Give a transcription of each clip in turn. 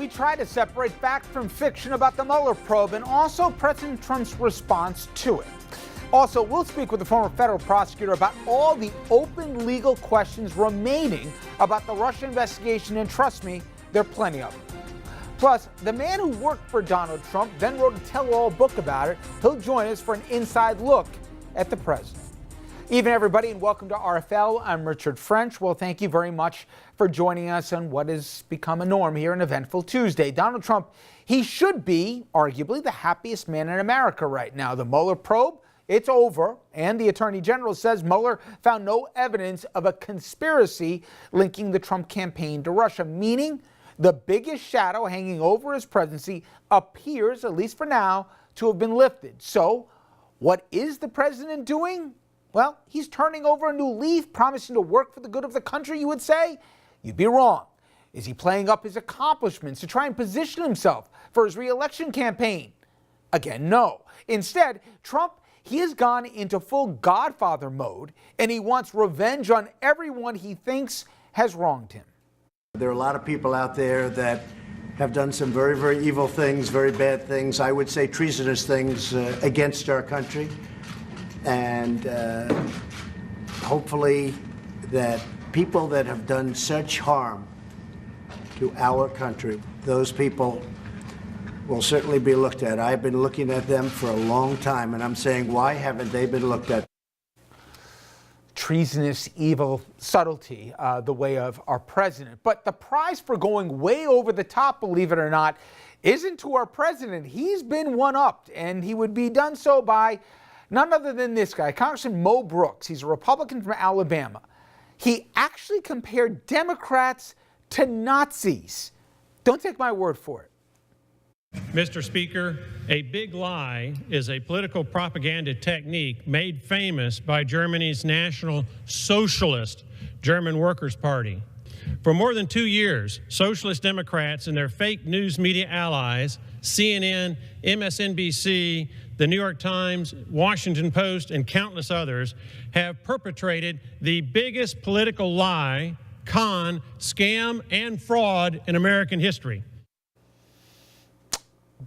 we try to separate fact from fiction about the Mueller probe and also President Trump's response to it. Also, we'll speak with the former federal prosecutor about all the open legal questions remaining about the Russia investigation, and trust me, there are plenty of them. Plus, the man who worked for Donald Trump then wrote a tell-all book about it. He'll join us for an inside look at the president. Evening, everybody, and welcome to RFL. I'm Richard French. Well, thank you very much for joining us on what has become a norm here, an eventful Tuesday. Donald Trump, he should be, arguably, the happiest man in America right now. The Mueller probe, it's over, and the Attorney General says Mueller found no evidence of a conspiracy linking the Trump campaign to Russia, meaning the biggest shadow hanging over his presidency appears, at least for now, to have been lifted. So, what is the president doing? Well, he's turning over a new leaf, promising to work for the good of the country, you would say? You'd be wrong. Is he playing up his accomplishments to try and position himself for his re-election campaign? Again, no. Instead, Trump, he has gone into full Godfather mode, and he wants revenge on everyone he thinks has wronged him. There are a lot of people out there that have done some very, very evil things, very bad things, I would say treasonous things against our country. And hopefully that people that have done such harm to our country, those people will certainly be looked at. I've been looking at them for a long time, and I'm saying, why haven't they been looked at? Treasonous, evil subtlety, the way of our president. But the prize for going way over the top, believe it or not, isn't to our president. He's been one-upped, and he would be done so by none other than this guy, Congressman Mo Brooks. He's a Republican from Alabama. He actually compared Democrats to Nazis. Don't take my word for it. Mr. Speaker, a big lie is a political propaganda technique made famous by Germany's National Socialist German Workers' Party. For more than 2 years, Socialist Democrats and their fake news media allies, CNN, MSNBC, the New York Times, Washington Post, and countless others, have perpetrated the biggest political lie, con, scam, and fraud in American history.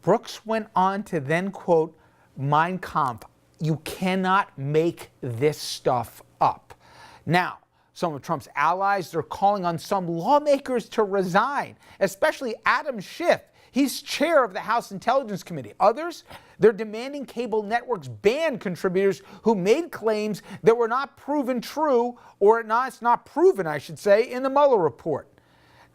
Brooks went on to then quote Mein Kampf. You cannot make this stuff up. Now, some of Trump's allies are calling on some lawmakers to resign, especially Adam Schiff. He's chair of the House Intelligence Committee. Others, they're demanding cable networks ban contributors who made claims that were not proven true, or it's not proven, I should say, in the Mueller report.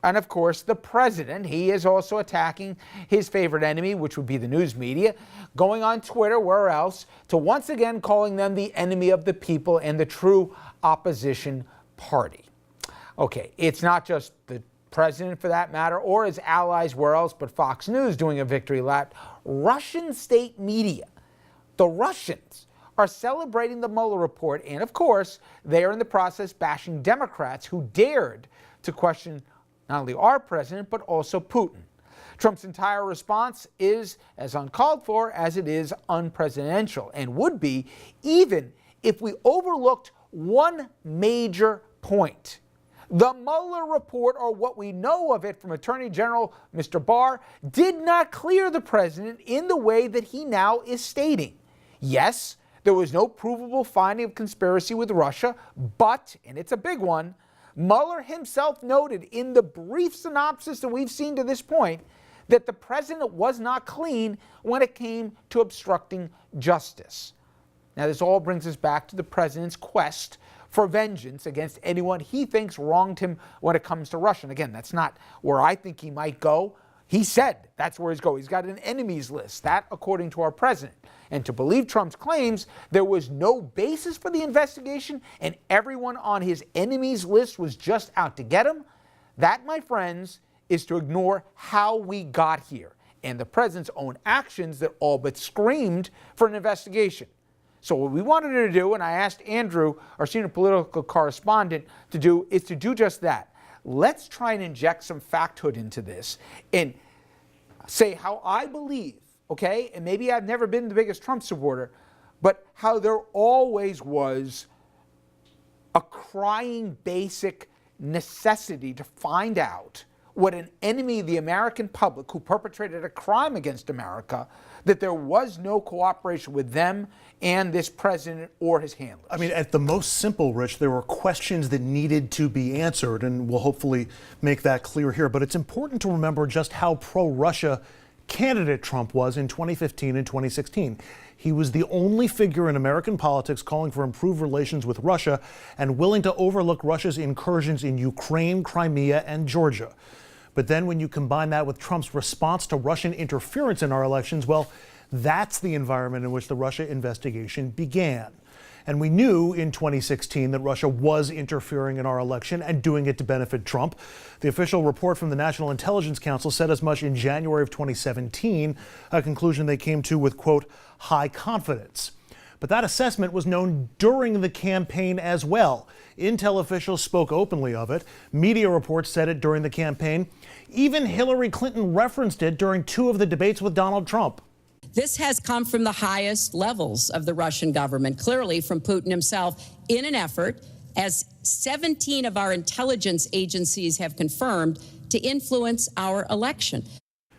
And of course, the president, he is also attacking his favorite enemy, which would be the news media, going on Twitter, where else, to once again calling them the enemy of the people and the true opposition party. Okay, it's not just the president, for that matter, or his allies, where else but Fox News doing a victory lap. Russian state media, the Russians, are celebrating the Mueller report, and of course, they are in the process bashing Democrats who dared to question not only our president, but also Putin. Trump's entire response is as uncalled for as it is unpresidential, and would be even if we overlooked one major point. The Mueller report, or what we know of it from Attorney General Mr. Barr, did not clear the president in the way that he now is stating. Yes, there was no provable finding of conspiracy with Russia, but, and it's a big one, Mueller himself noted in the brief synopsis that we've seen to this point that the president was not clean when it came to obstructing justice. Now, this all brings us back to the president's quest for vengeance against anyone he thinks wronged him when it comes to Russia. And again, that's not where I think he might go. He said that's where he's going. He's got an enemies list. That, according to our president. And to believe Trump's claims, there was no basis for the investigation and everyone on his enemies list was just out to get him. That, my friends, is to ignore how we got here and the president's own actions that all but screamed for an investigation. So what we wanted to do, and I asked Andrew, our senior political correspondent, to do, is to do just that. Let's try and inject some facthood into this and say how I believe, okay, and maybe I've never been the biggest Trump supporter, but how there always was a crying basic necessity to find out what an enemy of the American public who perpetrated a crime against America, that there was no cooperation with them and this president or his handlers. I mean, at the most simple, Rich, there were questions that needed to be answered, and we'll hopefully make that clear here. But it's important to remember just how pro-Russia candidate Trump was in 2015 and 2016. He was the only figure in American politics calling for improved relations with Russia and willing to overlook Russia's incursions in Ukraine, Crimea, and Georgia. But then when you combine that with Trump's response to Russian interference in our elections, well, that's the environment in which the Russia investigation began. And we knew in 2016 that Russia was interfering in our election and doing it to benefit Trump. The official report from the National Intelligence Council said as much in January of 2017, a conclusion they came to with, quote, high confidence. But that assessment was known during the campaign as well. Intel officials spoke openly of it. Media reports said it during the campaign. Even Hillary Clinton referenced it during 2 of the debates with Donald Trump. This has come from the highest levels of the Russian government, clearly from Putin himself, in an effort, as 17 of our intelligence agencies have confirmed, to influence our election.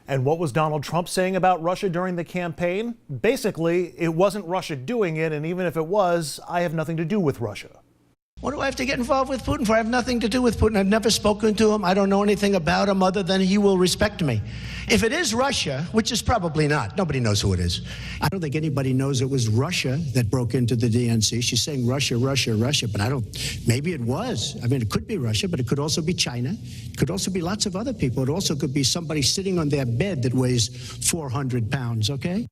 And what was Donald Trump saying about Russia during the campaign? Basically, it wasn't Russia doing it, and even if it was, I have nothing to do with Russia. What do I have to get involved with Putin for? I have nothing to do with Putin. I've never spoken to him. I don't know anything about him other than he will respect me. If it is Russia, which is probably not, nobody knows who it is. I don't think anybody knows it was Russia that broke into the DNC. She's saying Russia, Russia, Russia, but maybe it was. I mean, it could be Russia, but it could also be China. It could also be lots of other people. It also could be somebody sitting on their bed that weighs 400 pounds, okay?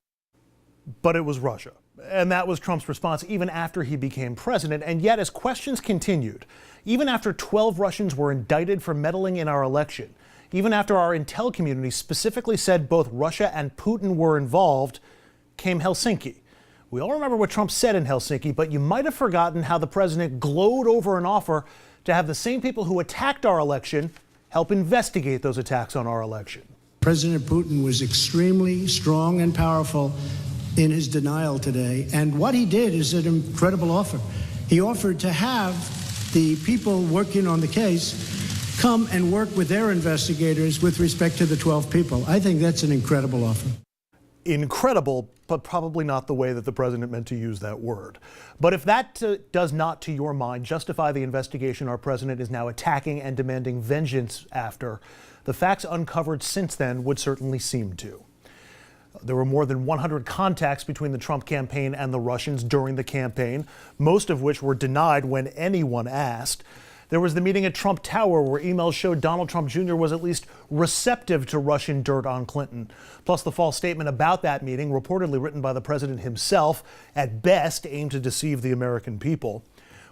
But it was Russia. And that was Trump's response even after he became president. And yet, as questions continued, even after 12 Russians were indicted for meddling in our election, even after our intel community specifically said both Russia and Putin were involved, came Helsinki. We all remember what Trump said in Helsinki, but you might have forgotten how the president glowed over an offer to have the same people who attacked our election help investigate those attacks on our election. President Putin was extremely strong and powerful in his denial today. And what he did is an incredible offer. He offered to have the people working on the case come and work with their investigators with respect to the 12 people. I think that's an incredible offer. Incredible, but probably not the way that the president meant to use that word. But if that does not, to your mind, justify the investigation our president is now attacking and demanding vengeance after, the facts uncovered since then would certainly seem to. There were more than 100 contacts between the Trump campaign and the Russians during the campaign, most of which were denied when anyone asked. There was the meeting at Trump Tower where emails showed Donald Trump Jr. was at least receptive to Russian dirt on Clinton. Plus the false statement about that meeting, reportedly written by the president himself, at best aimed to deceive the American people.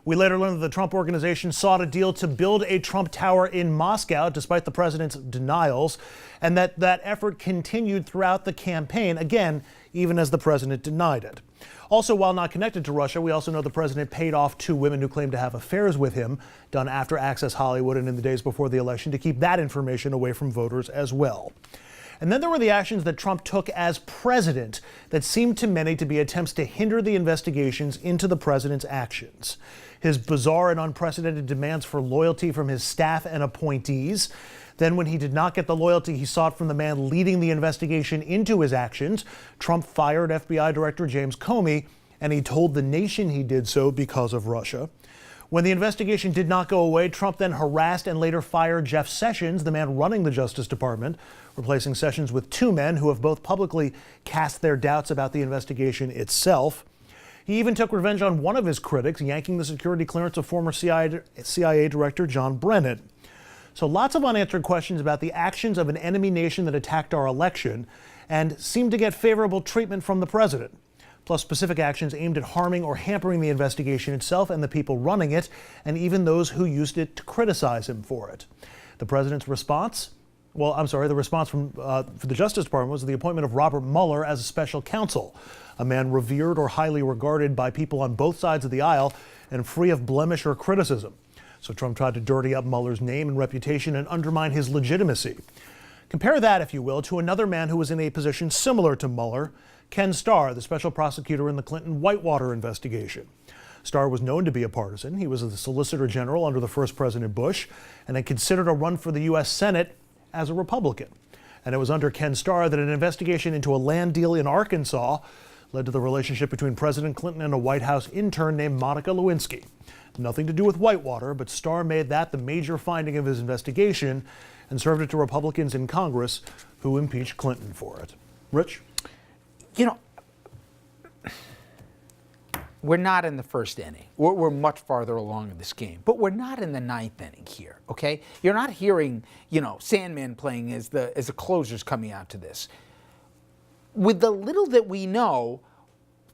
We later learned that the Trump organization sought a deal to build a Trump Tower in Moscow, despite the president's denials, and that effort continued throughout the campaign, again, even as the president denied it. Also, while not connected to Russia, we also know the president paid off 2 women who claimed to have affairs with him, done after Access Hollywood and in the days before the election, to keep that information away from voters as well. And then there were the actions that Trump took as president that seemed to many to be attempts to hinder the investigations into the president's actions. His bizarre and unprecedented demands for loyalty from his staff and appointees. Then when he did not get the loyalty he sought from the man leading the investigation into his actions, Trump fired FBI Director James Comey, and he told the nation he did so because of Russia. When the investigation did not go away, Trump then harassed and later fired Jeff Sessions, the man running the Justice Department, replacing Sessions with 2 men who have both publicly cast their doubts about the investigation itself. He even took revenge on one of his critics, yanking the security clearance of former CIA Director John Brennan. So lots of unanswered questions about the actions of an enemy nation that attacked our election and seemed to get favorable treatment from the president. Plus specific actions aimed at harming or hampering the investigation itself and the people running it, and even those who used it to criticize him for it. The president's response? The response for the Justice Department was the appointment of Robert Mueller as a special counsel, a man revered or highly regarded by people on both sides of the aisle and free of blemish or criticism. So Trump tried to dirty up Mueller's name and reputation and undermine his legitimacy. Compare that, if you will, to another man who was in a position similar to Mueller, Ken Starr, the special prosecutor in the Clinton Whitewater investigation. Starr was known to be a partisan. He was the Solicitor General under the first President Bush and had considered a run for the U.S. Senate as a Republican. And it was under Ken Starr that an investigation into a land deal in Arkansas led to the relationship between President Clinton and a White House intern named Monica Lewinsky. Nothing to do with Whitewater, but Starr made that the major finding of his investigation and served it to Republicans in Congress who impeached Clinton for it. Rich? You know, we're not in the first inning. We're much farther along in this game, but we're not in the ninth inning here, okay? You're not hearing, Sandman playing as the closers coming out to this. With the little that we know,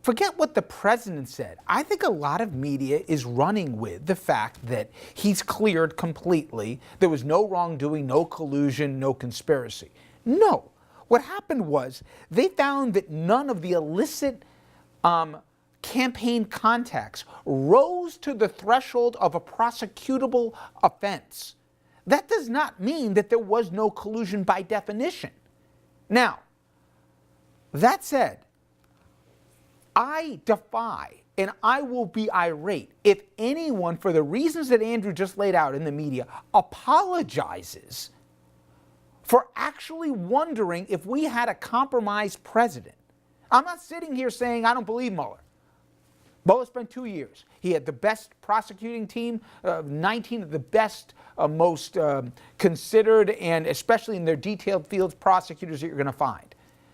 forget what the president said. I think a lot of media is running with the fact that he's cleared completely. There was no wrongdoing, no collusion, no conspiracy. No. What happened was they found that none of the illicit campaign contacts rose to the threshold of a prosecutable offense. That does not mean that there was no collusion by definition. Now, that said, I defy and I will be irate if anyone, for the reasons that Andrew just laid out in the media, apologizes for actually wondering if we had a compromised president. I'm not sitting here saying I don't believe Mueller. Mueller spent 2 years. He had the best prosecuting team, 19 of the best, most considered, and especially in their detailed fields, prosecutors that you're going to find.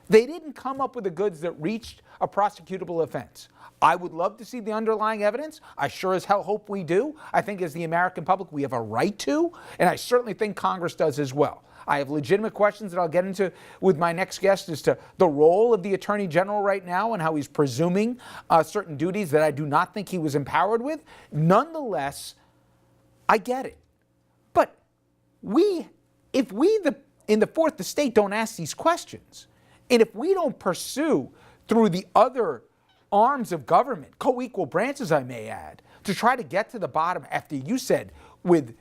They didn't come up with the goods that reached a prosecutable offense. I would love to see the underlying evidence. I sure as hell hope we do. I think as the American public we have a right to, and I certainly think Congress does as well. I have legitimate questions that I'll get into with my next guest as to the role of the Attorney General right now and how he's presuming certain duties that I do not think he was empowered with. Nonetheless, I get it. But if we in the fourth estate don't ask these questions, and if we don't pursue through the other arms of government, co-equal branches I may add, to try to get to the bottom after you said with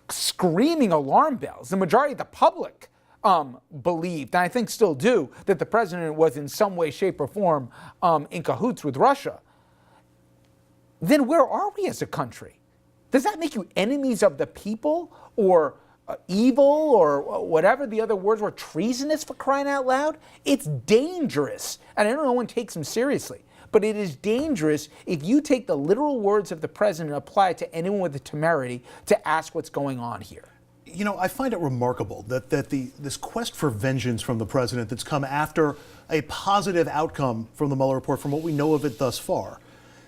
screaming alarm bells, the majority of the public believed, and I think still do, that the president was in some way, shape, or form in cahoots with Russia, then where are we as a country? Does that make you enemies of the people, or evil, or whatever the other words were, treasonous, for crying out loud? It's dangerous, and I don't know no one takes them seriously. But it is dangerous if you take the literal words of the president and apply it to anyone with the temerity to ask what's going on here. You know, I find it remarkable that this quest for vengeance from the president that's come after a positive outcome from the Mueller report, from what we know of it thus far,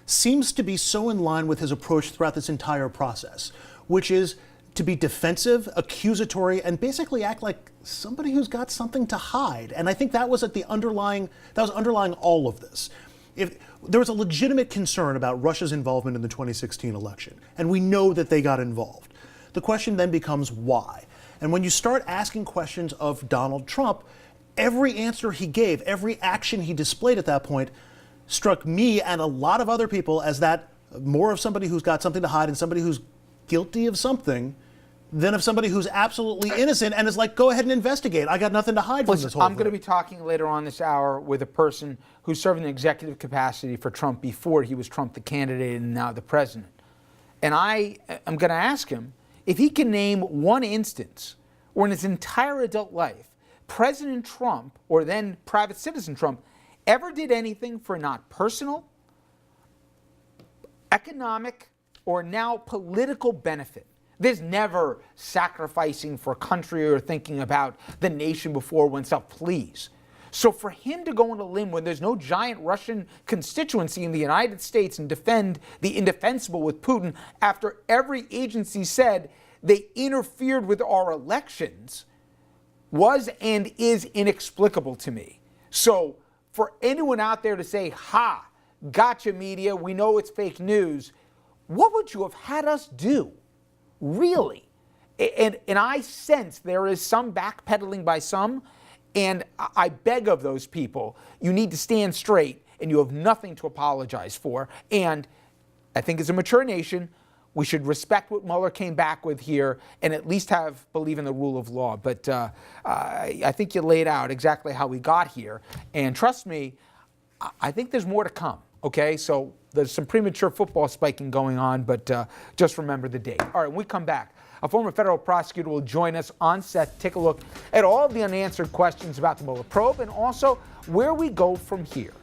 seems to be so in line with his approach throughout this entire process, which is to be defensive, accusatory, and basically act like somebody who's got something to hide. And I think that was underlying all of this. If there was a legitimate concern about Russia's involvement in the 2016 election, and we know that they got involved, the question then becomes why. And when you start asking questions of Donald Trump, every answer he gave, every action he displayed at that point struck me and a lot of other people as that more of somebody who's got something to hide and somebody who's guilty of something than of somebody who's absolutely innocent and is like, go ahead and investigate. I got nothing to hide from this whole thing. I'm going to be talking later on this hour with a person who served in an executive capacity for Trump before he was Trump the candidate and now the president. And I am going to ask him if he can name one instance where in his entire adult life, President Trump, or then private citizen Trump, ever did anything for not personal, economic, or now political benefit. There's never sacrificing for country or thinking about the nation before oneself, please. So for him to go on a limb when there's no giant Russian constituency in the United States and defend the indefensible with Putin after every agency said they interfered with our elections was and is inexplicable to me. So for anyone out there to say, ha, gotcha media, we know it's fake news, what would you have had us do? Really? And I sense there is some backpedaling by some, and I beg of those people, you need to stand straight and you have nothing to apologize for. And I think as a mature nation, we should respect what Mueller came back with here and at least believe in the rule of law. But I think you laid out exactly how we got here. And trust me, I think there's more to come. Okay, so there's some premature football spiking going on, but just remember the date. All right, when we come back, a former federal prosecutor will join us on set to take a look at all of the unanswered questions about the Mueller probe and also where we go from here.